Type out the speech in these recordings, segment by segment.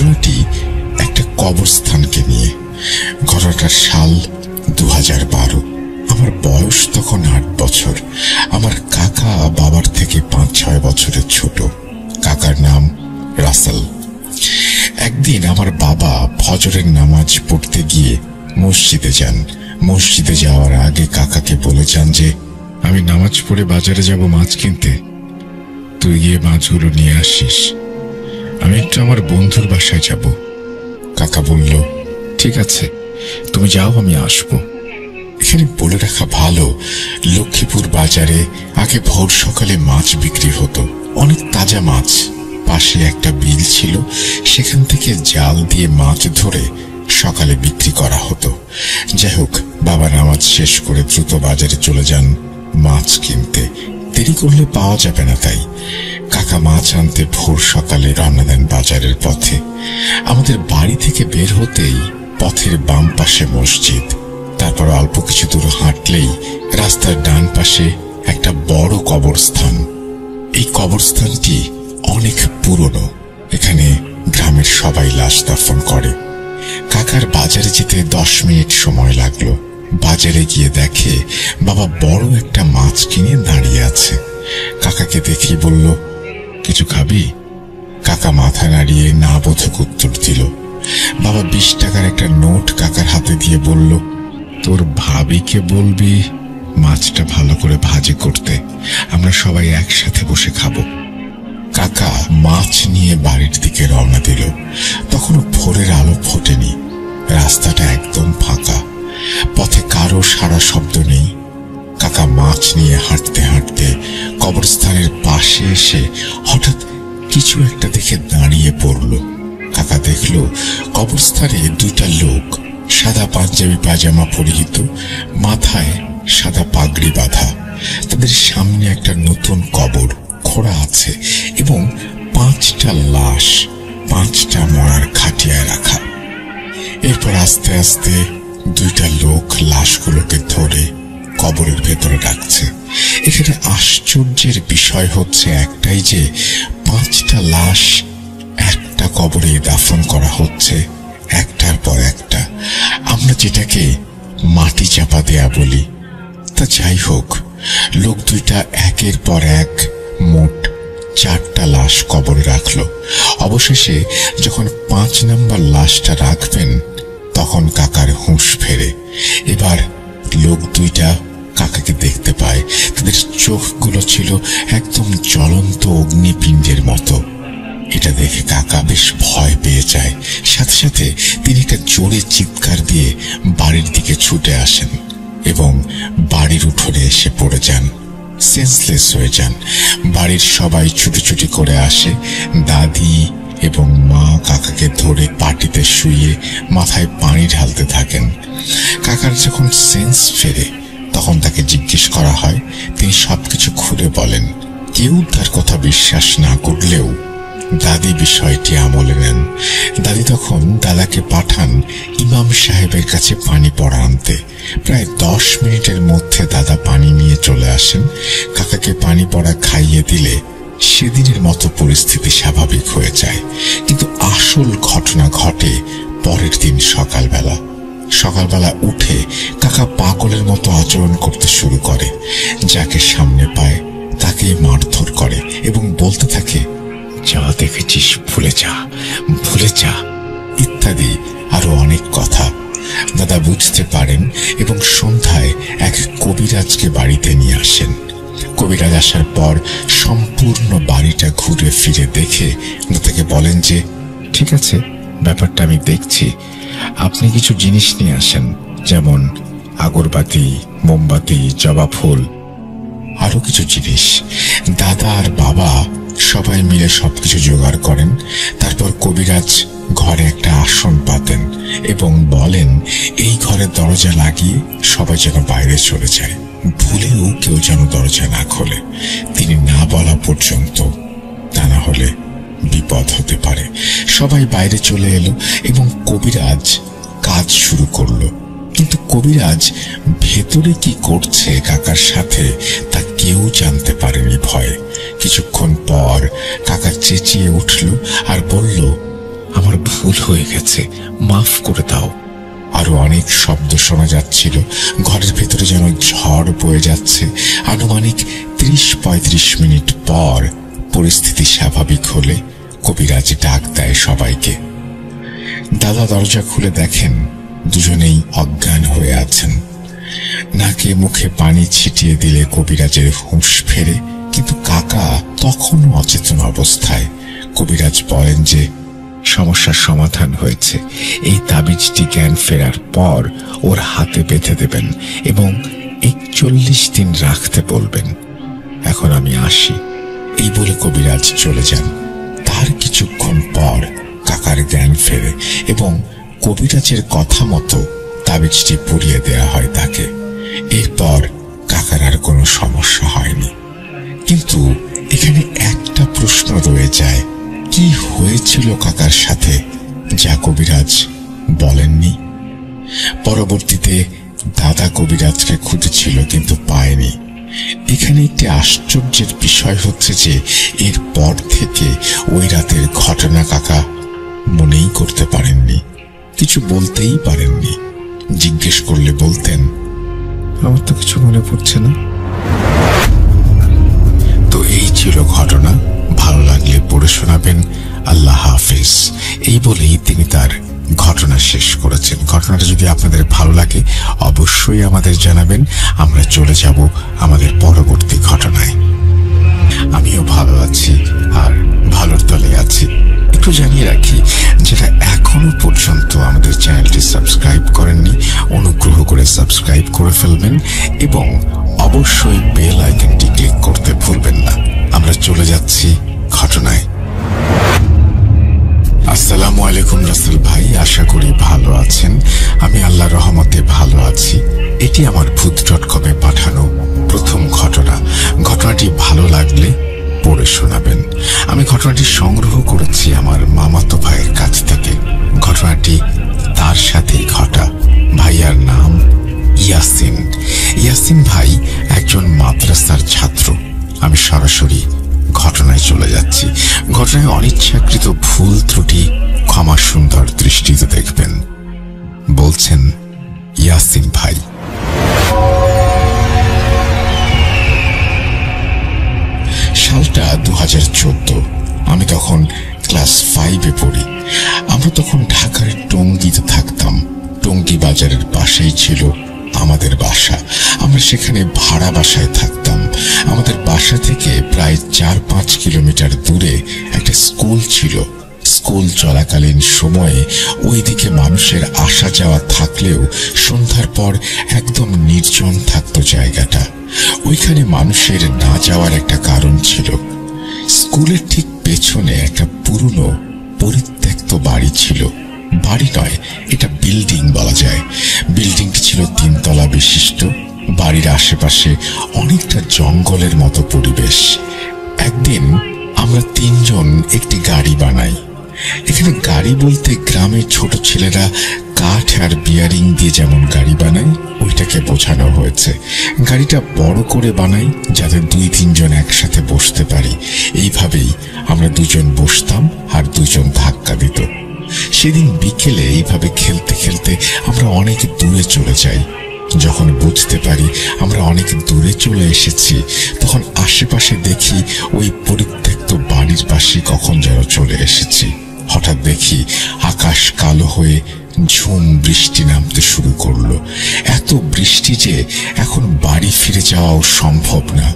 ঘটনাটি একটা কবরস্থানকে নিয়ে। ঘটনাটার সাল 2012। আমার বয়স তখন 8 বছর। আমার কাকা বাবার থেকে 5-6 বছরের ছোট। কাকার নাম রাসেল। একদিন আমার বাবা ফজরের নামাজ পড়তে গিয়ে মসজিদে যান। মসজিদে যাওয়ার আগে কাকাকে বলে যান যে, আমি নামাজ পড়ে বাজারে যাব মাছ কিনতে, তুই গিয়ে মাছগুলো নিয়ে আসিস। আমি একটু আমার বন্ধুর বাসায় যাব। কাকা বলল, ঠিক আছে, তুমি যাও, আমি আসবো। এখানে বলে রাখা ভালো, লক্ষ্মীপুর বাজারে আগে ভোর সকালে মাছ বিক্রি হতো, অনেক তাজা মাছ। পাশে একটা বিল ছিল, সেখান থেকে জাল দিয়ে মাছ ধরে সকালে বিক্রি করা হতো। যাই হোক, বাবা নামাজ শেষ করে দ্রুত বাজারে চলে যান মাছ কিনতে। দেরি করলে পাওয়া যাবে না, তাই কাকা মাছ আনতে ভোর সকালে রওনা দেন বাজারের পথে। আমাদের বাড়ি থেকে বের হতেই পথের বাম পাশে মসজিদ, তারপর অল্প কিছু দূর হাঁটলেই রাস্তার ডান পাশে একটা বড় কবরস্থান। এই কবরস্থানটি অনেক পুরনো। এখানে গ্রামের সবাই লাশ দাফন করে। কাকার বাজারে যেতে 10 মিনিট সময় লাগলো। বাজারে গিয়ে দেখে বাবা বড় একটা মাছ কিনে দাঁড়িয়ে আছে। কাকাকে দেখে বলল, কিছু খাবি? কাকা মাথা নাড়িয়ে না বোধক উত্তর দিল। বাবা 20 টাকার একটা নোট কাকার হাতে দিয়ে বলল, তোর ভাবিকে বলবি মাছটা ভালো করে ভাজি করতে, আমরা সবাই একসাথে বসে খাবো। কাকা মাছ নিয়ে বাড়ির দিকে রওনা দিল। তখনও ভোরের আলো ফোটেনি। রাস্তাটা একদম ফাঁকা, পথে কারো সারা শব্দ নেই। কাকা মাছ নিয়ে হাঁটতে হাঁটতে কবরস্থানের পাশে এসে হঠাৎ কিছু একটা দেখে দাঁড়িয়ে পড়ল। কাকা দেখল কবরস্থানে 2টা লোক, সাদা পাঞ্জাবি পাজামা পরিহিত, মাথায় সাদা পাগড়ি বাঁধা। তাদের সামনে একটা নতুন কবর খোঁড়া আছে এবং 5টা লাশ 5টা মরার খাটিয়ায় রাখা। এরপর আস্তে আস্তে 2টা লোক লাশগুলোকে ধরে কবরের ভেতরে রাখছে। এখানে আশ্চর্যের বিষয় হচ্ছে একটাই যে 5টা লাশ একটা কবরে দাফন করা হচ্ছে, একটার পর একটা। আমরা যেটাকে মাটি চাপা দেয়া বলি। তা যাই হোক, লোক 2টা একের পর এক মোট 4টা লাশ কবরে রাখলো। অবশেষে যখন 5 নম্বর লাশটা রাখবেন তখন কাকার হুঁশ ফেরে। এবার লোক 2টা কাকাকে দেখতে পায়। তাদের চোখগুলো ছিল একদম জ্বলন্ত অগ্নিপিণ্ডের মতো। এটা দেখে কাকা বেশ ভয় পেয়ে যায়। সাথে সাথে তিনি একটা জোরে চিৎকার দিয়ে বাড়ির দিকে ছুটে আসেন এবং বাড়ির উঠোনে এসে পড়ে যান, সেন্সলেস হয়ে যান। বাড়ির সবাই ছুটি করে আসে। দাদি এবং মা কাকাকে ধরে পাটিতে শুয়ে মাথায় পানি ঢালতে থাকেন। কাকার যখন সেন্স ফেরে তখন তাকে জিজ্ঞেস করা হয়। তিনি সবকিছু খুলে বলেন। কেউ তার কথা বিশ্বাস না করলেও দাদি বিষয়টি আমলে নেন। দাদি তখন দাদাকে পাঠান ইমাম সাহেবের কাছে পানি পড়া আনতে। প্রায় 10 মিনিটের মধ্যে দাদা পানি নিয়ে চলে আসেন। কাকাকে পানি পড়া খাইয়ে দিলে সেদিনের মতো পরিস্থিতি স্বাভাবিক হয়ে যায়। কিন্তু আসল ঘটনা ঘটে পরের দিন সকালবেলা। সকালবেলা উঠে কাকা পাগলের মতো আচরণ করতে শুরু করে। যাকে সামনে পায় তাকেই মারধর করে এবং বলতে থাকে, যা দেখেছিস ভুলে যা, ভুলে যা, ইত্যাদি আরো অনেক কথা। দাদা বুঝতে পারেন এবং সন্ধ্যায় এক কবিরাজকে বাড়িতে নিয়ে আসেন। কবিরাজ আসার পর সম্পূর্ণ বাড়িটা ঘুরে ফিরে দেখে দাদাকে বলেন যে, ঠিক আছে, ব্যাপারটা আমি দেখছি, আপনি কিছু জিনিস নিয়ে আসেন, যেমন আগরবাতি, মোমবাতি, জবা ফুল, আরো কিছু জিনিস। দাদা আর বাবা সবাই মিলে সবকিছু জোগাড় করেন। তারপর কবিরাজ ঘরে একটা আসন পাতেন এবং বলেন, এই ঘরের দরজা লাগিয়ে সবাই যেন বাইরে চলে যায়, ভুলেও কেউ যেন দরজা না খোলে তিনি না বলা পর্যন্ত, তা না হলে বিপদ হতে পারে। সবাই বাইরে চলে এলো এবং কবিরাজ কাজ শুরু করলো। কিন্তু কবিরাজ ভেতরে কি করছে কাকার সাথে তা কেউ জানতে পারেনি ভয়ে। কিছুক্ষণ পর কাকা চেঁচিয়ে উঠল আর বলল, আমার ভুল হয়ে গেছে, মাফ করে দাও। আরো অনেক শব্দ শোনা যাচ্ছিল। ঘরের ভেতরে যেন ঝড় বয়ে যাচ্ছে। আনুমানিক 30-35 মিনিট পর পরিস্থিতি স্বাভাবিক হলে কবিরাজ ডাক দেয় সবাইকে। দাদা দরজা খুলে দেখেন দুজনেই অজ্ঞান হয়ে আছেন। নাকে মুখে পানি ছিটিয়ে দিলে কবিরাজের হুঁশ ফেরে, কিন্তু কাকা তখনও অচেতন অবস্থায়। কবিরাজ বলেন যে সমস্যার সমাধান হয়েছে, এই তাবিজটি জ্ঞান ফেরার পর ওর হাতে বেঁধে দেবেন এবং 41 দিন রাখতে বলবেন। এখন আমি আসি। এই বলে কবিরাজ চলে যান। তার কিছুক্ষণ পর কাকার জ্ঞান ফেরে এবং কবিরাজের কথা মতো তাবিজটি পুড়িয়ে দেয়া হয় তাকে। এরপর কাকার আর কোনো সমস্যা হয়নি। কিন্তু এখানে একটা প্রশ্ন রয়ে যায়, কি হয়েছিল কাকার সাথে যা কবিরাজ বলেননি? পরবর্তীতে দাদা কবিরাজকে খুঁজেছিল কিন্তু পায়নি। এখানে একটি আশ্চর্যের বিষয় হচ্ছে যে এরপর থেকে ওই রাতের ঘটনা কাকা মনেই করতে পারেননি, কিছু বলতেই পারেননি। জিজ্ঞেস করলে বলতেন, আমার তো কিছু মনে পড়ছে না। তো এই ছিল ঘটনা। ভালো লাগলে পড়ে শোনাবেন। আল্লাহ হাফেজ। এই বলেই তিনি তার ঘটনা শেষ করেছেন। ঘটনাটা যদি আপনাদের ভালো লাগে অবশ্যই আমাদের জানাবেন। আমরা চলে যাব আমাদের পরবর্তী ঘটনায়। আমিও ভালো আছি আর ভালোর তলে আছি। একটু জানিয়ে রাখি, যারা এখনো পর্যন্ত আমাদের চ্যানেলটি সাবস্ক্রাইব করেননি অনুগ্রহ করে সাবস্ক্রাইব করে ফেলবেন এবং অবশ্যই বেল আইকনটি ক্লিক করতে ভুলবেন না। আমরা চলে যাচ্ছি ঘটনায়। আসসালামু আলাইকুম রাসেল ভাই, আশা করি ভালো আছেন। আমি আল্লাহর রহমতে ভালো আছি। এটি আমার ভূত.com-এ পাঠানো প্রথম ঘটনা। ঘটনাটি ভালো লাগলে পড়ে শোনাবেন। আমি ঘটনাটি সংগ্রহ করেছি আমার মামাতো ভাইয়ের কাছ থেকে। ঘটনাটি তার সাথেই ঘটা। ভাইয়ার নাম ইয়াসিন। ইয়াসিন ভাই একজন মাদ্রাসার ছাত্র। আমি সরাসরি ঘটনায় চলে যাচ্ছি। ঘটনায় অনিচ্ছাকৃত ভুল ত্রুটি ক্ষমা সুন্দর দৃষ্টিতে দেখবেন। বলছেন ইয়াসিন ভাই। সালটা 2014। আমি তখন ক্লাস 5-এ পড়ি। আমরা তখন ঢাকার টঙ্গীতে থাকতাম। টঙ্গী বাজারের পাশেই ছিল আমাদের বাসা। আমরা সেখানে ভাড়া বাসায় থাকতাম। আমাদের বাসা থেকে প্রায় 4-5 কিলোমিটার দূরে একটা স্কুল ছিল। স্কুল চলাকালীন সময়ে ওইদিকে মানুষের আসা যাওয়া থাকলেও সন্ধ্যার পর একদম নির্জন থাকতো জায়গাটা। ওইখানে মানুষের না যাওয়ার একটা কারণ ছিল। স্কুলের ঠিক পেছনে একটা পুরনো পরিত্যক্ত বাড়ি ছিল। বাড়ি নয়, এটা বিল্ডিং বলা যায়। বিল্ডিংটি ছিল 3 তলা বিশিষ্ট। বাড়ির আশেপাশে অনেকটা জঙ্গলের মতো পরিবেশ। একদিন আমরা 3 জন একটি গাড়ি বানাই। এখানে গাড়ি বলতে গ্রামের ছোট ছেলেরা কাঠ আর বিয়ারিং দিয়ে যেমন গাড়ি বানায় ওইটাকে বোঝানো হয়েছে। গাড়িটা বড় করে বানাই যাতে 2-3 জন একসাথে বসতে পারি। এইভাবেই আমরা 2 জন বসতাম আর 2 জন ধাক্কা দিত। সেদিন বিকেলে এইভাবে খেলতে খেলতে আমরা অনেক দূরে চলে যাই। যখন বুঝতে পারি আমরা অনেক দূরে চলে এসেছি, তখন আশেপাশে দেখি ওই পরিত্যক্ত বাড়ির পাশে কখন যেন চলে এসেছি। হঠাৎ দেখি আকাশ কালো হয়ে ঝুম বৃষ্টি নামতে শুরু করলো। এত বৃষ্টি যে এখন বাড়ি ফিরে যাওয়াও সম্ভব না।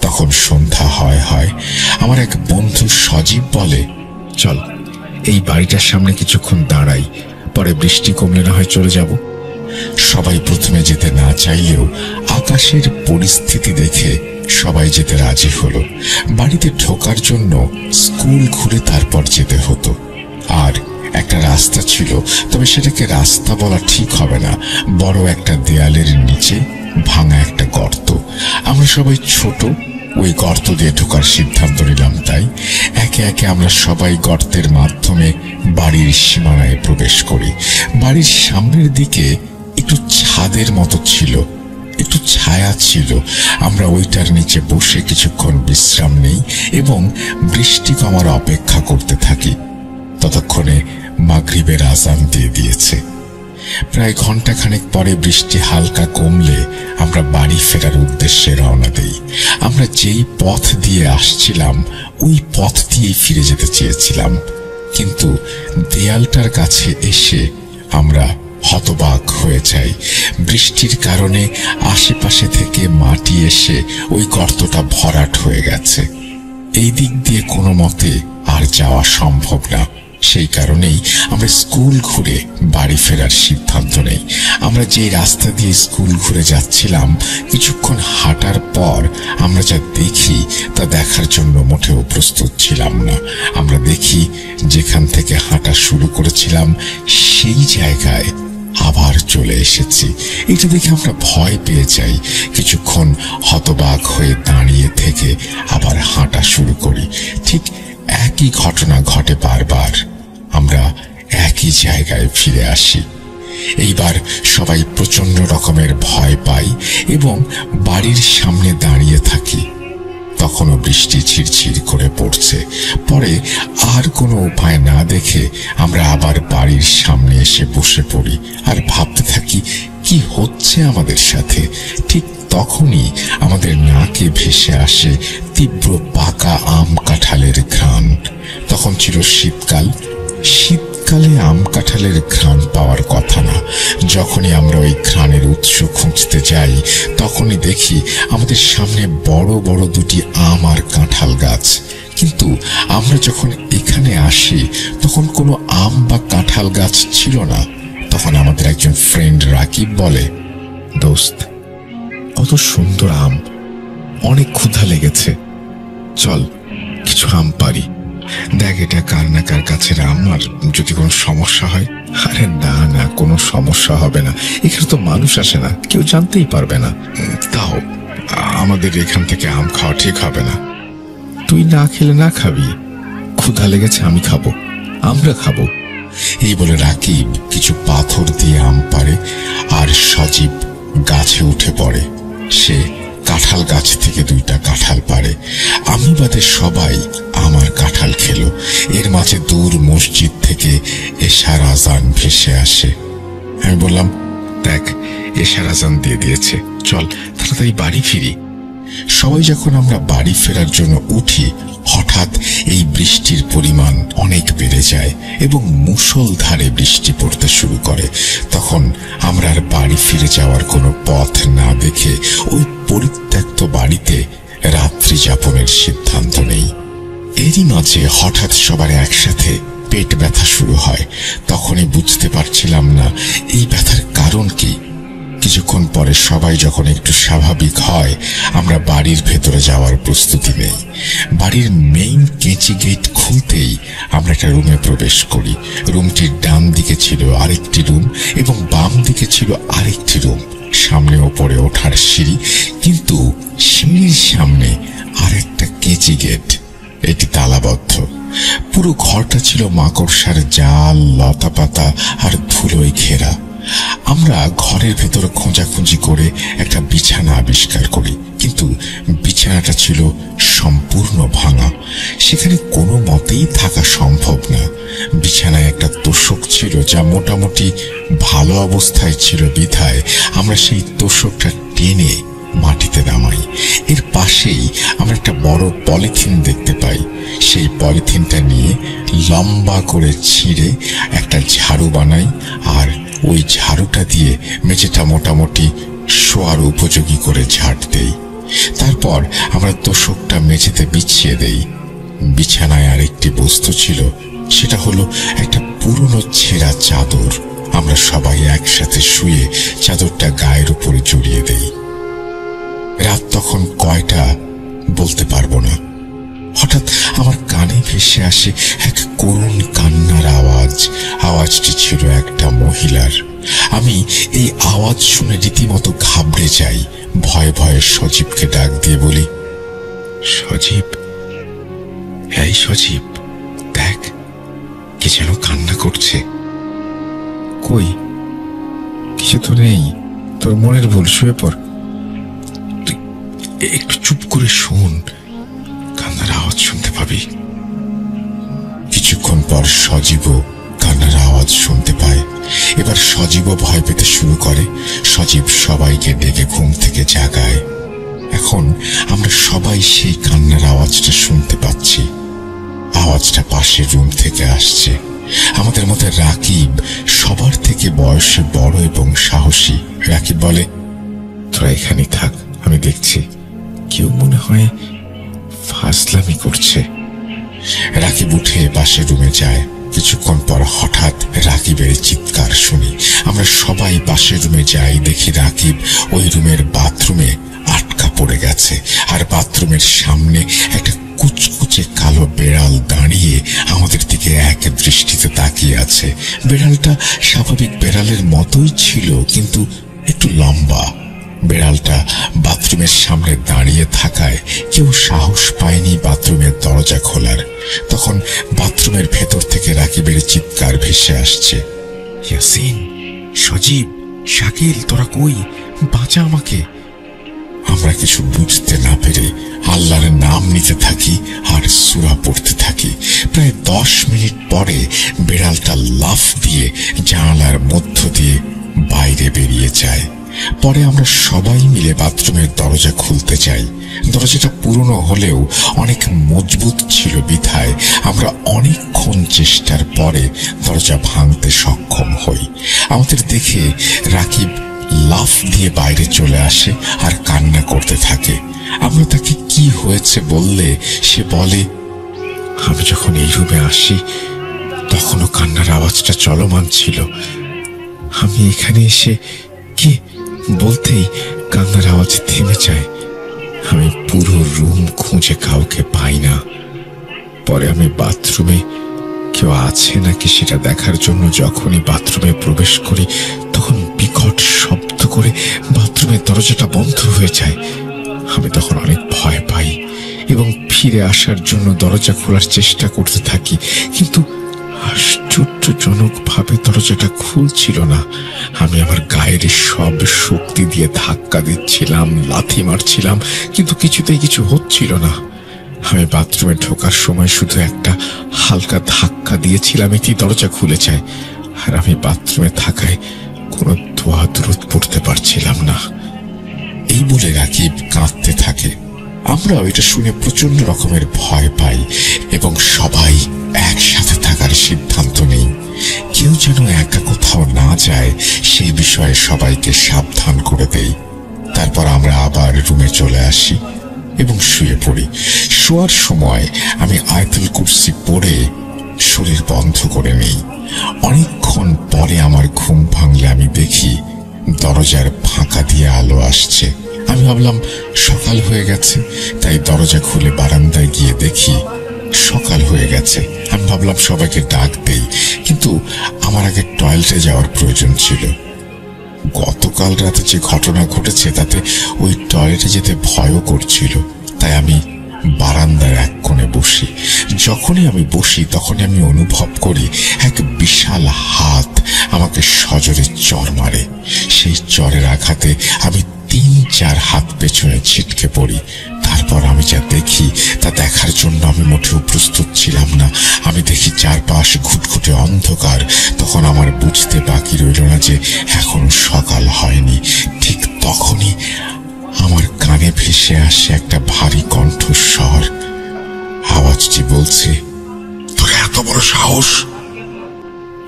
তখন সন্ধ্যা হয়। আমার এক বন্ধু সজীব বলে, চল এই বাড়িটার সামনে কিছুক্ষণ দাঁড়াই, পরে বৃষ্টি কমলে না হয় চলে যাব। সবাই প্রথমে যেতে না চাইলেও আকাশের পরিস্থিতি দেখে সবাই যেতে রাজি হলো। বাড়িতে ঢোকার জন্য স্কুল ঘুরে তারপর যেতে হতো। আর একটা রাস্তা ছিল, তবে সেটাকে রাস্তা বলা ঠিক হবে না, বড় একটা দেয়ালের নিচে ভাঙা একটা গর্ত। আমরা সবাই ছোট, ওই গর্ত দিয়ে ঢোকার সিদ্ধান্ত নিলাম। তাই একে একে আমরা সবাই গর্তের মাধ্যমে বাড়ির সীমানায় প্রবেশ করি। বাড়ির সামনের দিকে একটু ছাদের মতো ছিল, একটু ছায়া ছিল। আমরা ওইটার নিচে বসে কিছুক্ষণ বিশ্রাম নেই এবং বৃষ্টি কমার অপেক্ষা করতে থাকি। ততক্ষণে মাগরিব মাগরিবের আজান দিয়ে দিয়েছে। প্রায় ঘন্টাখানেক পরে বৃষ্টি হালকা কমলে আমরা বাড়ি ফেরার উদ্দেশ্যে রওনা দেই। আমরা যেই পথ দিয়ে আসছিলাম ওই পথ দিয়েই ফিরে যেতে চেয়েছিলাম, কিন্তু দেয়ালটার কাছে এসে আমরা হতবাক হয়ে যাই। বৃষ্টির কারণে আশেপাশে থেকে মাটি এসে ওই গর্তটা ভরাট হয়ে গেছে। এই দিক দিয়ে কোনো মতে আর যাওয়া সম্ভব না। সেই কারণেই আমরা স্কুল ঘুরে বাড়ি ফেরার সিদ্ধান্ত নেই। আমরা যে রাস্তা দিয়ে স্কুল ঘুরে যাচ্ছিলাম, কিছুক্ষণ হাঁটার পর আমরা যা দেখি তা দেখার জন্য মোটেও প্রস্তুত ছিলাম না। আমরা দেখি যেখান থেকে হাঁটা শুরু করেছিলাম সেই জায়গায় আবার চলে এসেছি। এটা দেখে আমরা ভয় পেয়ে যাই। কিছুক্ষণ হতবাক হয়ে দাঁড়িয়ে থেকে আবার হাঁটা শুরু করি। ঠিক একই ঘটনা ঘটে বারবার। আমরা একই জায়গায় ফিরে আসি। এইবার সবাই প্রচন্ড রকমের ভয় পাই এবং বাড়ির সামনে দাঁড়িয়ে থাকি। তখনও বৃষ্টি ঝিরঝির করে পড়ছে। পরে আর কোনো উপায় না দেখে আমরা আবার বাড়ির সামনে এসে বসে পড়ি আর ভাবতে থাকি কি হচ্ছে আমাদের সাথে। ঠিক তখনই আমাদের নাকে ভেসে আসে তীব্র পাকা আম কাঁঠালের ঘ্রাণ। তখন ছিল শীতকাল। শীতকালে আম কাঁঠালের ঘ্রাণ পাওয়ার কথা না। যখনই আমরা ওই ঘ্রাণের উৎস খুঁজতে যাই, তখনই দেখি আমাদের সামনে বড় বড় দুটি আম আর কাঁঠাল গাছ। কিন্তু আমরা যখন এখানে আসি তখন কোনো আম বা কাঁঠাল গাছ ছিল না। তখন আমাদের একজন ফ্রেন্ড রাকিব বলে, দোস্ত, কত সুন্দর আম, অনেক ক্ষুধা লেগেছে, চল কিছু আম পারি। দেখ এটা কার না কার গাছের আম, আর যদি কোনো সমস্যা হয়। আরে না না, কোনো সমস্যা হবে না, এখানে তো মানুষ আসে না, কেউ জানতেই পারবে না। তাও আমাদের এখান থেকে আম খাওয়া ঠিক হবে না। তুই না খেলে না খাবি, ক্ষুধা লেগেছে, আমি খাবো, আমরা খাবো। এই বলে রাকিব কিছু পাথর দিয়ে আম পাড়ে আর সজীব গাছে উঠে পড়ে। সে কাঁঠাল গাছ থেকে দুইটা কাঁঠাল পাড়ে। আমি বাদে সবাই আমার কাঁঠাল খেলো। এর মাঝে দূর মসজিদ থেকে এশার আজান ভেসে আসে। আমি বললাম, দেখ এশার আজান দিয়ে দিয়েছে, চল তাড়াতাড়ি বাড়ি ফিরি। সবাই যখন আমরা বাড়ি ফেরার জন্য উঠি, হঠাৎ এই বৃষ্টির পরিমাণ অনেক বেড়ে যায় এবং মুষলধারে বৃষ্টি পড়তে শুরু করে। তখন আমরা আর বাড়ি ফিরে যাওয়ার কোনো পথ না দেখে ওই পরিত্যক্ত বাড়িতে রাত্রি যাপনের সিদ্ধান্ত নেই। এরই মাঝে হঠাৎ সবার একসাথে পেট ব্যথা শুরু হয়। তখনই বুঝতে পারছিলাম না এই ব্যথার কারণ কি। কিছুক্ষণ পরে সবাই যখন একটু স্বাভাবিক হয়, আমরা বাড়ির ভেতরে যাওয়ার প্রস্তুতি নেই। বাড়ির মেইন কেঁচি গেট খুলতেই আমরা একটা রুমে প্রবেশ করি। রুমটির ডান দিকে ছিল আরেকটি রুম এবং বাম দিকে ছিল আরেকটি রুম। সামনে ওপরে ওঠার সিঁড়ি, কিন্তু সিঁড়ির সামনে আরেকটা কেঁচি গেট, এটি তালাবদ্ধ। পুরো ঘরটা ছিল মাকড়সার জাল, লতাপাতা আর ধুলোয় ঘেরা। আমরা ঘরের ভেতরে খোঁজাখুঁজি করে একটা বিছানা আবিষ্কার করি, কিন্তু বিছানাটা ছিল সম্পূর্ণ ভাঙা। সেখানে কোনো মতেই থাকা সম্ভব না। বিছানায় একটা তোশক ছিল যা মোটামুটি ভালো অবস্থায় ছিল বিধায় আমরা সেই তোশকটা টেনে মাটিতে নামাই। এর পাশেই আমরা একটা বড় পলিথিন দেখতে পাই। সেই পলিথিনটা নিয়ে লম্বা করে ছিঁড়ে একটা ঝাড়ু বানাই আর ওই ঝাড়ুটা দিয়ে মেঝেটা মোটামুটি শোয়ার উপযোগী করে ঝাড় দেই। তারপর আমরা তোশকটা মেঝেতে বিছিয়ে দেই। বিছানায় আরেকটি বস্তু ছিল, সেটা হলো একটা পুরনো ছেঁড়া চাদর। আমরা সবাই একসাথে শুয়ে চাদরটা গায়ের উপরে জড়িয়ে দেই। রাত তখন কয়টা বলতে পারবো না। হঠাৎ আমার কানে ভেসে আসে এক করুণ কান্নার আওয়াজ। আওয়াজটি ছিল একটা মহিলার। আমি এই আওয়াজ শুনে রীতিমতো ঘাবড়ে যাই। ভয়ে ভয়ে সজীবকে ডাক দিয়ে বলি, সজীব, এই সজীব, দেখ কে যেন কান্না করছে। কই, কিছু তো নেই, তোর মনের ভুল, শুয়ে পড়। তুই একটু চুপ করে শোন, কান্নার আওয়াজ শুনতে পাবি। কিছুক্ষণ পর সজীবও কান্নার আওয়াজ আওয়াজ শুনতে পায়। এবার সজীবও ভয় পেতে শুরু করে। সজীব সবাইকে ডেকে ঘুম থেকে জাগায়। এখন আমরা সবাই সেই কান্নার আওয়াজটা শুনতে পাচ্ছি। আওয়াজটা পাশের রুম থেকে আসছে। আমাদের মধ্যে রাকিব সবার থেকে বয়সে বড় এবং সাহসী। রাকিব বলে, তোরা এখানেই থাক, আমি দেখছি। কেউ মনে হয় ফাজলামি করছে। রাকিব উঠে পাশের রুমে যায়। কিছুক্ষণ পর হঠাৎ রাকিবের চিৎকার শুনি। আমরা সবাই পাশের রুমে যাই। দেখি রাকিব ওই রুমের বাথরুমে আটকা পড়ে গেছে, আর বাথরুমের সামনে একটা কুচকুচে কালো বেড়াল দাঁড়িয়ে আমাদের দিকে এক দৃষ্টিতে তাকিয়ে আছে। বেড়ালটা স্বাভাবিক বেড়ালের মতোই ছিল, কিন্তু একটু লম্বা। বেড়ালটা বাথরুমের সামনে দাঁড়িয়ে থাকায় কেউ সাহস পায়নি বাথরুমের দরজা খোলার। তখন বাথরুমের ভেতর থেকে রাকিবের চিৎকার ভেসে আসছে, ইয়াসিন, সজীব, শাকিল, তোরা কই? বাঁচা আমাকে। আমরা কিছু বুঝতে না পেরে আল্লাহর নাম নিতে থাকি আর সূরা পড়তে থাকি। প্রায় 10 মিনিট পরে বেড়ালটা লাফ দিয়ে জানালার মধ্য দিয়ে বাইরে বেরিয়ে যায়। পরে আমরা সবাই মিলে বাথরুমের দরজা খুলতে চাই। দরজাটা পুরনো হলেও অনেক মজবুত ছিল বিধায় আমরা অনেকক্ষণ চেষ্টার পরে দরজা ভাঙতে সক্ষম হই। আমাদের দেখে রাকিব লাফ দিয়ে বাইরে চলে আসে আর কান্না করতে থাকে। আমরা তাকে কি হয়েছে বললে সে বলে, আমি যখন এই রুমে আসি তখনও কান্নার আওয়াজটা চলমান ছিল। আমি এখানে এসে কি বলতেই কান্নার আওয়াজ থেমে যায়। আমি পুরো রুম খুঁজে কাউকে পাই না। পরে আমি বাথরুমে কেউ আছে নাকি সেটা দেখার জন্য যখনই বাথরুমে প্রবেশ করি তখন বিকট শব্দ করে বাথরুমের দরজাটা বন্ধ হয়ে যায়। আমি তখন অনেক ভয় পাই এবং ফিরে আসার জন্য দরজা খোলার চেষ্টা করতে থাকি, কিন্তু আশ্চর্যজনকভাবে দরজাটা খুলছিল না। আমি আমার গায়ের সব শক্তি দিয়ে ধাক্কা দিচ্ছিলাম, লাথি মারছিলাম, কিন্তু কিছুতেই কিছু হচ্ছিল না। আমি বাথরুমে ঢোকার সময় শুধু একটা হালকা ধাক্কা দিয়েছিলাম, এটি দরজা খুলে যায়। আর আমি বাথরুমে থাকায় কোনো দোয়া দরুদ পড়তে পারছিলাম না। এই বলে রাকিব কাঁদতে থাকে। আমরাও এটা শুনে প্রচন্ড রকমের ভয় পাই এবং সবাই একসাথে থাকার সিদ্ধান্ত নেই। কেউ যেন একা কোথাও না যায় সেই বিষয়ে সবাইকে সাবধান করে দেই। তারপর আমরা আবার রুমে চলে আসি এবং শুয়ে পড়ি। শোয়ার সময় আমি আয়াতুল কুরসি পড়ে শরীর বন্ধ করে নেই। অনেকক্ষণ পরে আমার ঘুম ভাঙলে আমি দেখি দরজার ফাঁকা দিয়ে আলো আসছে। আমি ভাবলাম সকাল হয়ে গেছে, তাই দরজা খুলে বারান্দায় গিয়ে দেখি সকাল হয়ে গেছে। আমি ভাবলাম সবাইকে ডাক দেই, কিন্তু আমার আগে টয়লেটে যাওয়ার প্রয়োজন ছিল। গতকাল রাতে যে ঘটনা ঘটেছে তাতে ওই টয়লেটে যেতে ভয়ও করছিল, তাই আমি বারান্দার এক কোণে বসি। যখনই আমি বসি তখনই আমি অনুভব করি এক বিশাল হাত আমাকে সজোরে চড় মারে। সেই চড়ের আঘাতে আমি 3-4 হাত পেছনে ছিটকে পড়ি। তারপর আমি যা দেখি তা দেখার জন্য আমি মোটেও প্রস্তুত ছিলাম না। আমি দেখি চারপাশ ঘুটঘুটে অন্ধকার। তখন আমার বুঝতে বাকি রইল না যে এখনো সকাল হয়নি। ঠিক তখনই আমার কানে ভেসে আসে একটা ভারী কণ্ঠস্বর। আওয়াজটি বলছে, তোর এত বড় সাহস!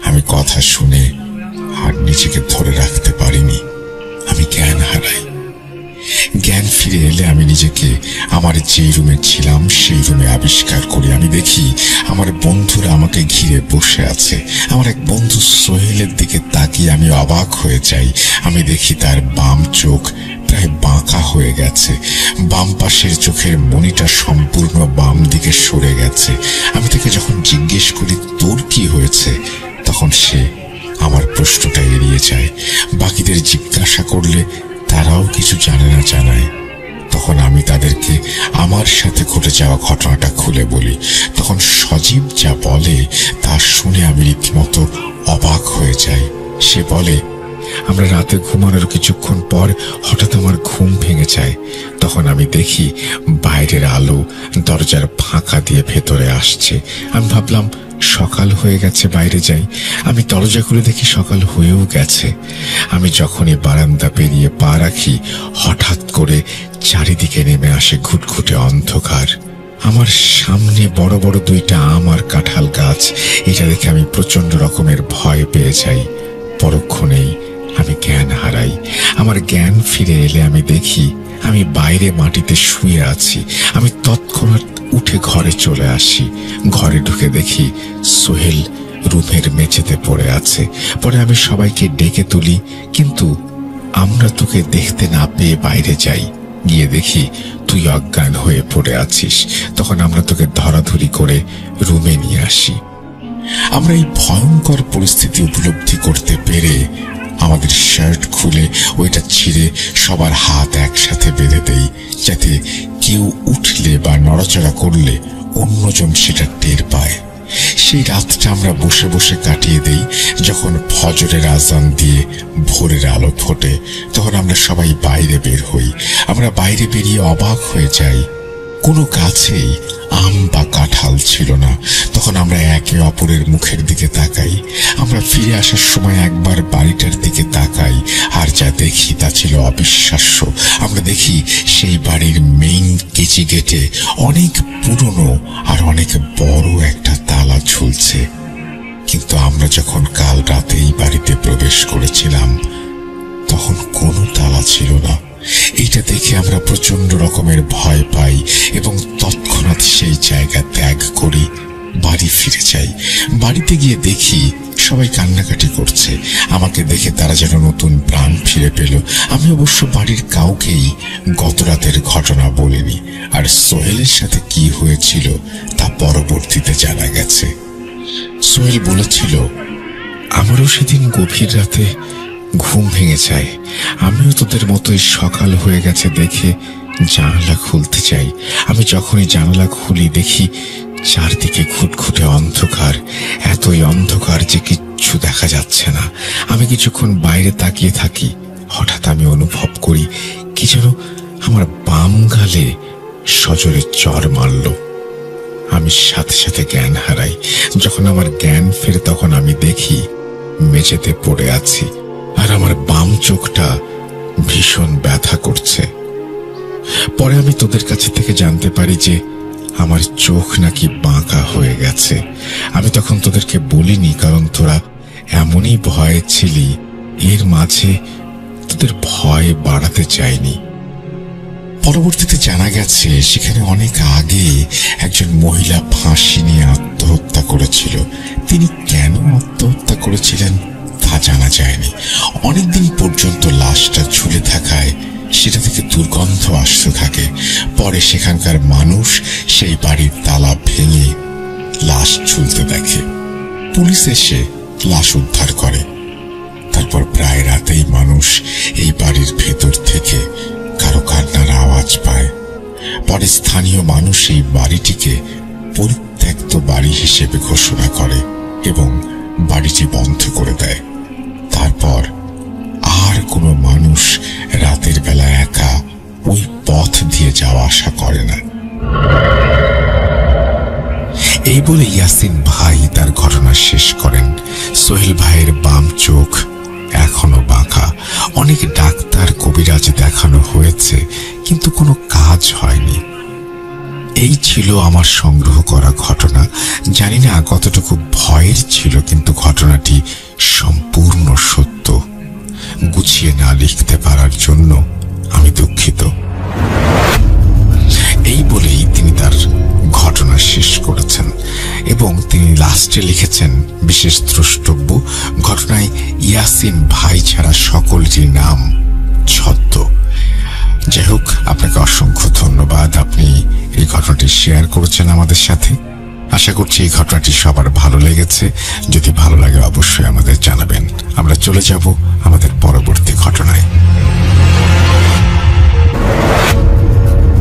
আমি কথা শুনে আর নিজেকে ধরে রাখতে পারিনি। আমি জ্ঞান হারাই। জ্ঞান ফিরে এলে আমি নিজেকে আমার যে রুমে ছিলাম সেই রুমে আবিষ্কার করি। আমি দেখি আমার বন্ধুরা আমাকে ঘিরে বসে আছে। আমার এক বন্ধু সোহেলের দিকে তাকিয়ে আমি অবাক হয়ে যাই। আমি দেখি তার বাম চোখ প্রায় বাঁকা হয়ে গেছে। বাম পাশের চোখের মণিটা সম্পূর্ণ বাম দিকে সরে গেছে। আমি তাকে যখন জিজ্ঞেস করি তোর কি হয়েছে, তখন সে আমার প্রশ্নটা এড়িয়ে যায়। বাকিদের জিজ্ঞাসা করলে তারাও কিছু জানে না জানায়। তখন আমি তাদেরকে আমার সাথে ঘটে যাওয়া ঘটনাটা খুলে বলি। তখন সজীব যা বলে তা শুনে আমি রীতিমতো অবাক হয়ে যাই। সে বলে, আমরা রাতে ঘুমানোর কিছুক্ষণ পর হঠাৎ আমার ঘুম ভেঙে যায়। তখন আমি দেখি বাইরের আলো দরজার ফাঁকা দিয়ে ভেতরে আসছে। আমি ভাবলাম সকাল হয়ে গেছে, বাইরে যাই। আমি দরজা খুলে দেখি সকাল হয়েও গেছে। আমি যখনই বারান্দা পেরিয়ে পা রাখি, হঠাৎ করে চারিদিকে নেমে আসে ঘুটঘুটে অন্ধকার। আমার সামনে বড় বড় দুইটা আম আর কাঁঠাল গাছ। এটা দেখে আমি প্রচন্ড রকমের ভয় পেয়ে যাই। পরক্ষণেই আমি জ্ঞান হারাই। আমার জ্ঞান ফিরে এলে আমি দেখি আমি বাইরে মাটিতে শুয়ে আছি। আমি তৎক্ষণাৎ উঠে ঘরে চলে আসি। ঘরে ঢুকে দেখি সোহেল রুমের মেঝেতে পড়ে আছে। পরে আমি সবাইকে ডেকে তুলি, কিন্তু আমরা তোকে দেখতে না পেয়ে বাইরে যাই। গিয়ে দেখি তুই অজ্ঞান হয়ে পড়ে আছিস। তখন আমরা তোকে ধরাধরি করে রুমে নিয়ে আসি। আমরা এই ভয়ঙ্কর পরিস্থিতি উপলব্ধি করতে পেরে আমাদের শার্ট খুলে ওইটা ছিঁড়ে সবার হাত একসাথে বেঁধে দেই, যাতে কেউ উঠলে বা নড়াচড়া করলে অন্যজন সেটা টের পায়। সেই রাতটা আমরা বসে বসে কাটিয়ে দেই। যখন ফজরের আজান দিয়ে ভোরের আলো ফোটে, তখন আমরা সবাই বাইরে বের হই। আমরা বাইরে বেরিয়ে অবাক হয়ে যাই, কোনো গাছেই আম বা কাঁঠাল ছিল না। তখন আমরা একে অপরের মুখের দিকে তাকাই। আমরা ফিরে আসার সময় একবার বাড়িটার দিকে তাকাই, আর যা দেখি তা ছিল অবিশ্বাস্য। আমরা দেখি সেই বাড়ির মেইন কেচি গেটে অনেক পুরনো আর অনেক বড় একটা তালা ঝুলছে। কিন্তু আমরা যখন কাল রাতে এই বাড়িতে প্রবেশ করেছিলাম, তখন কোনো তালা ছিল না। এইটা দেখে আমরা প্রচন্ড রকমের ভয় পাই এবং তৎক্ষণাৎ সেই জায়গা ত্যাগ করি, বাড়ি ফিরে যাই। বাড়িতে গিয়ে দেখি সবাই কান্নাকাটি করছে। আমাকে দেখে তারা যেন নতুন প্রাণ ফিরে পেল। আমি অবশ্য বাড়ির কাউকেই গত রাতের ঘটনা বলিনি, আর সোহেলের সাথে কি হয়েছিল তা পরবর্তীতে জানা গেছে। সোহেল বলেছিল, আমারও সেদিন গভীর রাতে ঘুম ভেঙে যায়। আমিও তোদের মতোই সকাল হয়ে গেছে দেখে জানালা খুলতে চাই। আমি যখনই জানালা খুলি দেখি চারদিকে ঘুটঘুটে অন্ধকার, এতই অন্ধকার যে কিচ্ছু দেখা যাচ্ছে না। আমি কিছুক্ষণ বাইরে তাকিয়ে থাকি। হঠাৎ আমি অনুভব করি কি যেন আমার বাম গালে সজোরে চড় মারল। আমি সাথে সাথে জ্ঞান হারাই। যখন আমার জ্ঞান ফেরে তখন আমি দেখি মেঝেতে পড়ে আছি, আর আমার বাম চোখটা ভীষণ ব্যথা করছে। পরে আমি তোদের কাছে থেকে জানতে পারি যে আমার চোখ নাকি বাঁকা হয়ে গেছে। আমি তখন তোদেরকে বলিনি, কারণ তোরা এমনই ভয়ে ছিলি। এর মাঝে তোদের ভয় বাড়াতে চাইনি। পরবর্তীতে জানা গেছে সেখানে অনেক আগে একজন মহিলা ফাঁসি নিয়ে আত্মহত্যা করেছিল। তিনি কেন আত্মহত্যা করেছিলেন তা জানা যায়নি। অনেকদিন পর্যন্ত লাশটা ঝুলে থাকায় সেটা থেকে দুর্গন্ধ আসতে থাকে। পরে সেখানকার মানুষ সেই বাড়ির তালা ভেঙে লাশ ঝুলতে দেখে। পুলিশ এসে লাশ উদ্ধার করে। তারপর প্রায় রাতেই মানুষ এই বাড়ির ভেতর থেকে কারো কান্নার আওয়াজ পায়। পরে স্থানীয় মানুষ এই বাড়িটিকে পরিত্যক্ত বাড়ি হিসেবে ঘোষণা করে এবং বাড়িটি বন্ধ করে দেয়। তারপর আর কোনো মানুষ রাতের বেলা একা ওই পথ দিয়ে যাওয়া আসা করে না। এই বলে ইয়াসিন ভাই তার ঘটনা শেষ করেন। সোহেল ভাইয়ের বাম চোখ এখনো বাঁকা। অনেক ডাক্তার কবিরাজ দেখানো হয়েছে, কিন্তু কোনো কাজ হয়নি। এই ছিল আমার সংগ্রহ করা ঘটনা। জানি না কতটুকু ভয়ের ছিল, কিন্তু ঘটনাটি সম্পূর্ণ সত্য। গুছিয়ে না লিখতে পারার জন্য আমি দুঃখিত। এই বলেই তিনি তার ঘটনা শেষ করেছেন এবং তিনি লাস্টে লিখেছেন, বিশেষ দ্রষ্টব্য, ঘটনায় ইয়াসিন ভাই ছাড়া সকলটির নাম ছদ্ম। যাই হোক, আপনাকে অসংখ্য ধন্যবাদ। আপনি এই ঘটনাটি শেয়ার করেছেন আমাদের সাথে। আশা করছি এই ঘটনাটি সবার ভালো লেগেছে। যদি ভালো লাগে অবশ্যই আমাদের জানাবেন। আমরা চলে যাব আমাদের পরবর্তী ঘটনায়।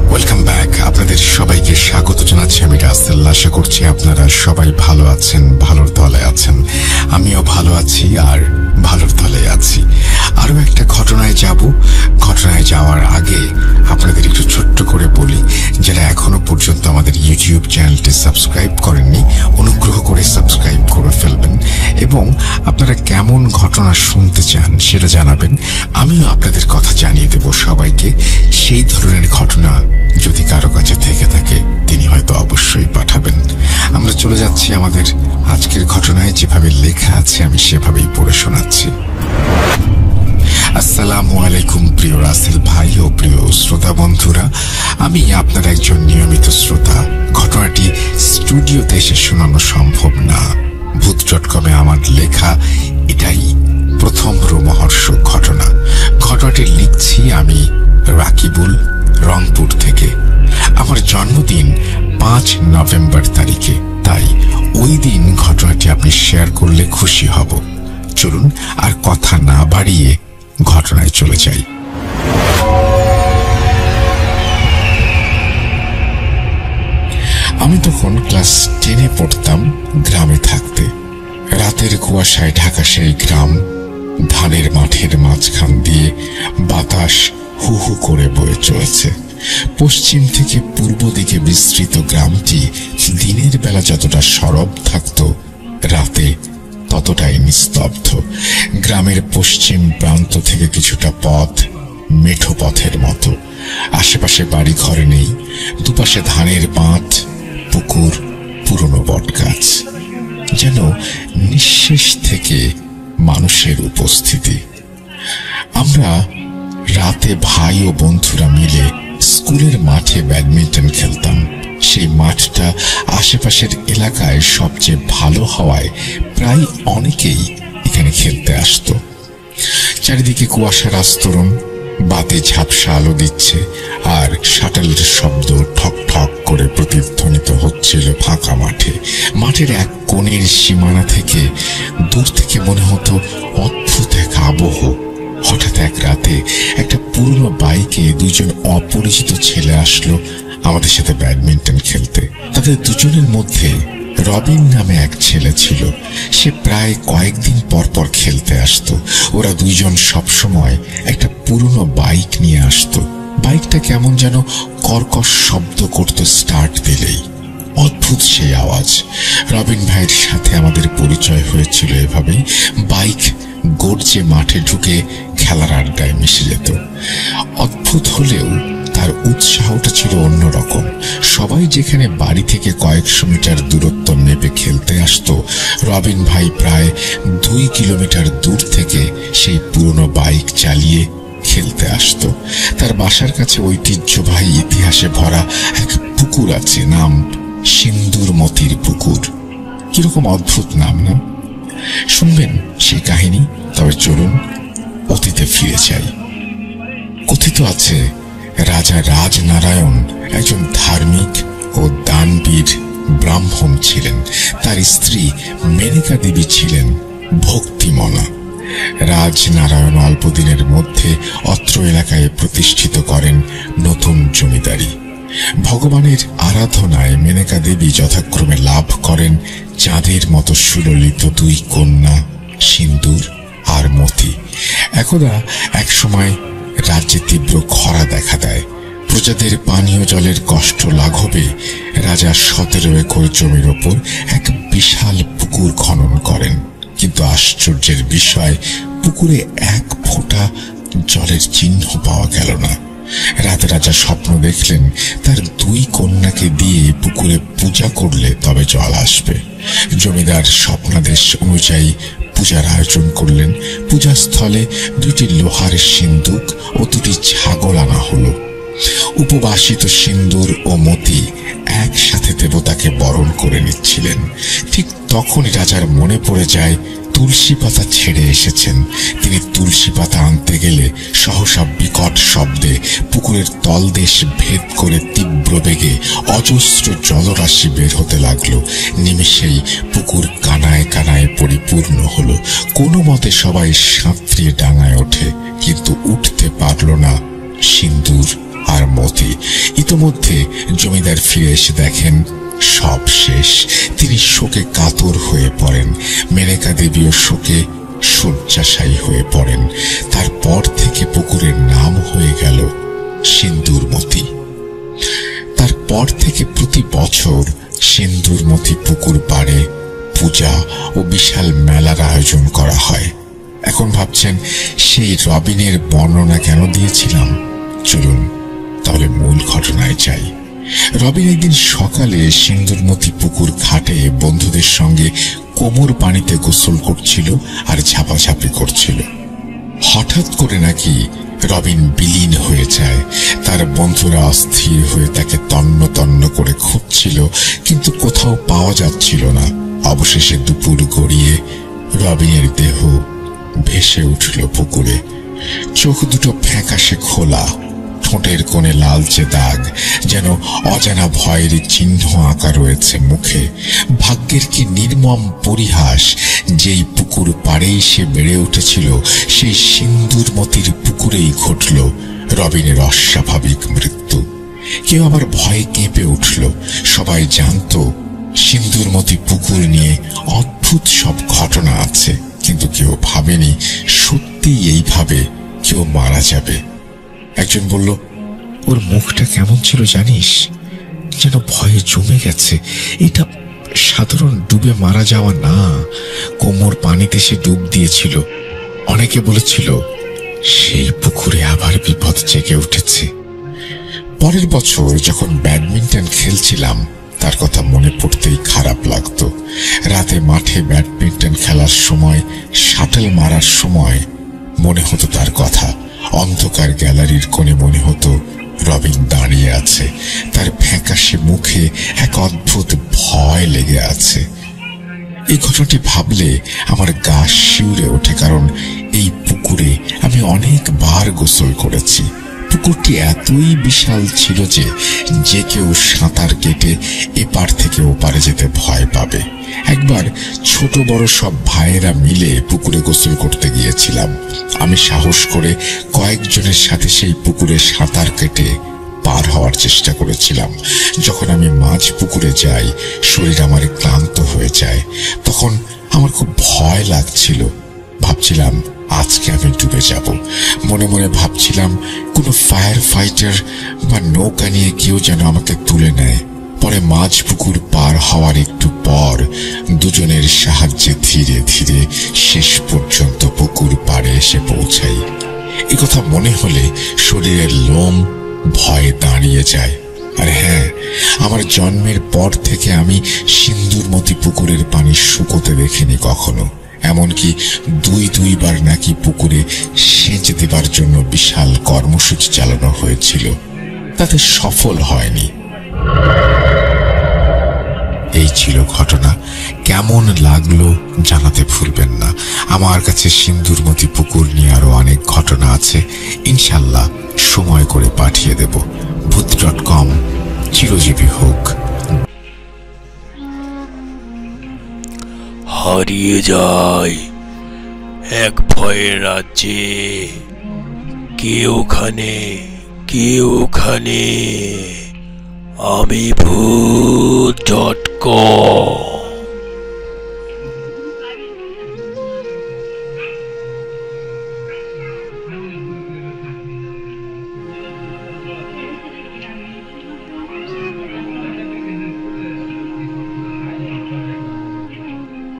Welcome back. আপনাদের সবাইকে স্বাগত জানাচ্ছি আমি রাসেল। আশা করছি আপনারা সবাই ভালো আছেন, ভালোর দলে আছেন। আমিও ভালো আছি আর ভালোর দলে আছি। আরো একটা ঘটনায় যাব। ঘটনায় যাওয়ার আগে আপনাদের একটু ছোট্ট করে বলি, যারা এখনো পর্যন্ত আমাদের ইউটিউব চ্যানেলটি সাবস্ক্রাইব করেননি, অনুগ্রহ করে সাবস্ক্রাইব করে ফেলবেন এবং আপনারা কেমন ঘটনা শুনতে চান সেটা জানাবেন। আমিও আপনাদের কথা জানিয়ে দেব সবাইকে। সেই ধরনের ঘটনা যদি কারো কাছে থেকে থাকে তিনি হয়তো অবশ্যই পাঠাবেন। আমরা চলে যাচ্ছি আমাদের আজকের ঘটনায়। যেভাবে লেখা আছে আমি সেভাবেই পড়ে শোনাচ্ছি। আসসালামু আলাইকুম প্রিয় রাসেল ভাই ও প্রিয় শ্রোতা বন্ধুরা, আমি আপনার একজন নিয়মিত শ্রোতা। ঘটনাটি স্টুডিওতে এসে শোনানো সম্ভব না। ভূত.কমে আমার লেখা এটাই প্রথম রোমহর্ষক ঘটনা। ঘটনাটি লিখছি আমি রাকিবুল, রংপুর থেকে। আমার জন্মদিন 5 নভেম্বর তারিখে, তাই ওই দিন ঘটনাটি আপনি শেয়ার করলে খুশি হব। চলুন আর কথা না বাড়িয়ে ঘটনায় চলে যাই। আমি তখন ক্লাস 10-এ পড়তাম। গ্রামে থাকতে রাতের কুয়াশায় ঢাকা সেই গ্রাম, ধানের মাঠের মাঝখান দিয়ে বাতাস হু হু করে বয়ে চলেছে। পশ্চিম থেকে পূর্ব দিকে বিস্তৃত গ্রামটি দিনের বেলা যতটা সরব থাকত, রাতে ততটাই নিস্তব্ধ। গ্রামের পশ্চিম প্রান্ত থেকে কিছুটা পথ মেঠো পথের মতো। আশেপাশে বাড়ি ঘর নেই। দুপাশে ধানের মাঠ, পুকুর, পুরনো বটগাছ, যেন নিঃশেষ থেকে মানুষের উপস্থিতি। আমরা রাতে ভাই ও বন্ধুরা মিলে স্কুলের মাঠে ব্যাডমিন্টন খেলতাম। সেই মাঠটা আশেপাশের এলাকায় সবচেয়ে ভালো হওয়ায় প্রায় অনেকেই এখানে খেলতে আসতো। চারিদিকে কুয়াশার আস্তরণ, বাতি ঝাপসা আলো দিচ্ছে, আর শাটালের শব্দ ঠক ঠক করে প্রতিধ্বনিত হচ্ছিল ফাঁকা মাঠে। মাঠের এক কোণের সীমানা থেকে দূর থেকে মনে হতো অদ্ভুত এক আবহ। হঠাৎ এক রাতে একটা পুরনো বাইকে দুজন অপরিচিত ছেলে আসলো আমাদের সাথে ব্যাডমিন্টন খেলতে। তাদের দুজনের মধ্যে রবিন নামে এক ছেলে ছিল। সে প্রায় কয়েকদিন পর পর খেলতে আসতো। ওরা দুইজন সবসময় একটা পুরনো বাইক নিয়ে আসতো। বাইকটা কেমন যেন কর্কশ শব্দ করত স্টার্ট দিলেই। অদ্ভুত সেই আওয়াজ। রবিন ভাইয়ের সাথে আমাদের পরিচয় হয়েছিল এভাবেই। বাইক গর্জে মাঠে ঢুকে খেলার আড্ডায় মিশে যেত। অদ্ভুত হলেও তার উৎসাহটা ছিল অন্যরকম। সবাই যেখানে বাড়ি থেকে কয়েকশো মিটার দূরত্ব মেপে খেলতে আসতো, রবিন ভাই প্রায় 2 কিলোমিটার দূর থেকে সেই পুরনো বাইক চালিয়ে খেলতে আসতো। তার বাসার কাছে ঐতিহ্যবাহী ইতিহাসে ভরা এক পুকুর আছে, নাম সিন্দুর মতির পুকুর। কিরকম অদ্ভুত নাম না? শুনবেন সেই কাহিনী? তবে চলুন অতীতে ফিরে যাই। কথিত আছে রাজা রাজনারায়ণ একজন ধার্মিক ও দানবীর ব্রাহ্মণ ছিলেন। তার স্ত্রী মেনকা দেবী ছিলেন ভক্তিমনা। রাজনারায়ণ অল্পদিনের মধ্যে অত্র এলাকায় প্রতিষ্ঠিত করেন নতুন জমিদারি। ভগবানের আরাধনায় মেনকা দেবী যথাক্রমে লাভ করেন চাঁদের মতো সুললিত 2 কন্যা, সিন্দুর আর মতি। একদা এক সময় রাজ্যে তীব্র খরা দেখা দেয়। প্রজাদের পানীয় জলের কষ্ট লাঘবে রাজা 17 একর জমির ওপর এক বিশাল পুকুর খনন করেন। কিন্তু আশ্চর্যের বিষয়, পুকুরে এক ফোঁটা জলের চিহ্ন পাওয়া গেল না। রাতে রাজা স্বপ্ন দেখলেন তার 2 কন্যাকে দিয়ে পুকুরে পূজা করলে তবে জল আসবে। জমিদার স্বপ্নাদেশ অনুযায়ী পূজার আয়োজন করলেন। পূজাস্থলে 2টি লোহার সিন্দুক ও 2টি ছাগল আনা হলো। উপবাসিত সিন্দুর ও মতি একসাথে দেবতাকে বরণ করে নিচ্ছিলেন। ঠিক তখনই রাজার মনে পড়ে যায় তুলসী পাতা ছেড়ে এসেছেন। তিনি তুলসী পাতা আনতে গেলে সহসা বিকট শব্দে পুকুরের তলদেশ ভেদ করে তীব্র বেগে অজস্র জলরাশি বের হতে লাগলো। নিমেষেই পুকুর কানায় কানায় পরিপূর্ণ হলো। কোনো মতে সবাই সাঁতরিয়ে ডাঙায় ওঠে, কিন্তু উঠতে পারল না সিন্দুর আর মতি। ইতোমধ্যে জমিদার ফিরে এসে দেখেন সব শেষ। তিনি শোকে কাতর হয়ে পড়েন। মেনকা দেবীও শোকে শয্যাশায়ী হয়ে পড়েন। তারপর থেকে পুকুরের নাম হয়ে গেল সিন্দুরমতি। তারপর থেকে প্রতি বছর সিন্দুরমতি পুকুর পাড়ে পূজা ও বিশাল মেলার আয়োজন করা হয়। এখন ভাবছেন সেই রবিনের বর্ণনা কেন দিয়েছিলাম? চলুন তাহলে মূল ঘটনায় যাই। রবিন একদিন সকালে সিন্দুরমতি পুকুর ঘাটে বন্ধুদের সঙ্গে কোমর পানিতে গোসল করছিল আর ঝাপাঝাপি করছিল। হঠাৎ করে নাকি রবিন বিলীন হয়ে যায়। তার বন্ধুরা অস্থির হয়ে তাকে তন্ন তন্ন করে খুঁজছিল, কিন্তু কোথাও পাওয়া যাচ্ছিল না। অবশেষে দুপুর গড়িয়ে রবিনের দেহ ভেসে উঠল পুকুরে। চোখ দুটো ফ্যাকাশে খোলা, ঠোঁটের কোণে লালচে দাগ, যেন অজানা ভয়ের চিহ্ন আঁকা রয়েছে মুখে। ভাগ্যের কি নির্মম পরিহাস! যেই পুকুর পাড়েই সে বেড়ে উঠেছিল, সেই সিন্দুরমতির পুকুরেই ঘটল রবিনের অস্বাভাবিক মৃত্যু। কেউ আবার ভয়ে কেঁপে উঠল। সবাই জানত সিন্দুরমতি পুকুর নিয়ে অদ্ভুত সব ঘটনা আছে, কিন্তু কেউ ভাবেনি সত্যিই এইভাবে কেউ মারা যাবে। একজন বলল, ওর মুখটা কেমন ছিল জানিস? যেন ভয়ে জমে গেছে। এটা সাধারণ ডুবে মারা যাওয়া না, কোমর পানিতে সে ডুব দিয়েছিল। অনেকে বলেছিল সেই পুকুরে আবার বিপদ জেগে উঠেছে। পরের বছর যখন ব্যাডমিন্টন খেলছিলাম, তার কথা মনে পড়তেই খারাপ লাগতো। রাতে মাঠে ব্যাডমিন্টন খেলার সময়, শাটল মারার সময় মনে হতো তার কথা। অন্ধকার গ্যালারির কোণে মনে হতো রবিন দাঁড়িয়ে আছে, তার ফ্যাকাশে মুখে এক অদ্ভুত ভয় লেগে আছে। এই ঘটনাটি ভাবলে আমার গা শিউরে ওঠে, কারণ এই পুকুরে আমি অনেকবার গোসল করেছি। পুকুরটি এতই বিশাল ছিল যে যে কেউ সাঁতার কেটে এপার থেকে ওপারে যেতে ভয় পাবে। একবার ছোট বড় সব ভাইয়েরা মিলে পুকুরে গোসল করতে গিয়েছিলাম। আমি সাহস করে কয়েকজনের সাথে সেই পুকুরে সাঁতার কেটে পার হওয়ার চেষ্টা করেছিলাম। যখন আমি মাঝ পুকুরে যাই, শরীর আমার ক্লান্ত হয়ে যায়। তখন আমার খুব ভয় লাগছিল। ভাবছিলাম আজকে আমি ডুবে যাব। মনে মনে ভাবছিলাম কোনো ফায়ার ফাইটার বা নৌকা নিয়ে কেউ যেন আমাকে তুলে নেয়। পরে মাঝ পুকুর পার হওয়ার একটু পর দুজনের সাহায্যে ধীরে ধীরে শেষ পর্যন্ত পুকুর পাড়ে এসে পৌঁছাই। একথা মনে হলে শরীরের লোম ভয়ে দাঁড়িয়ে যায়। আর হ্যাঁ, আমার জন্মের পর থেকে আমি সিন্দুরমতি পুকুরের পানি শুকোতে দেখিনি কখনো। এমনকি দুইবার নাকি পুকুরে সেচ দেবার জন্য বিশাল কর্মসূচি চালানো হয়েছিল, তাতে সফল হয়নি। এই ছিল ঘটনা। কেমন লাগলো জানাতে ভুলবেন না। আমার কাছে সিন্দুরমতি পুকুর নিয়ে আরো অনেক ঘটনা আছে, ইনশাল্লাহ সময় করে পাঠিয়ে দেব। ভূত.com চিরজীবী হোক। হারিয়ে যায় এক ভয়ের রাজ্যে, কে ওখানে, কে ওখানে? আমি ভূত.com।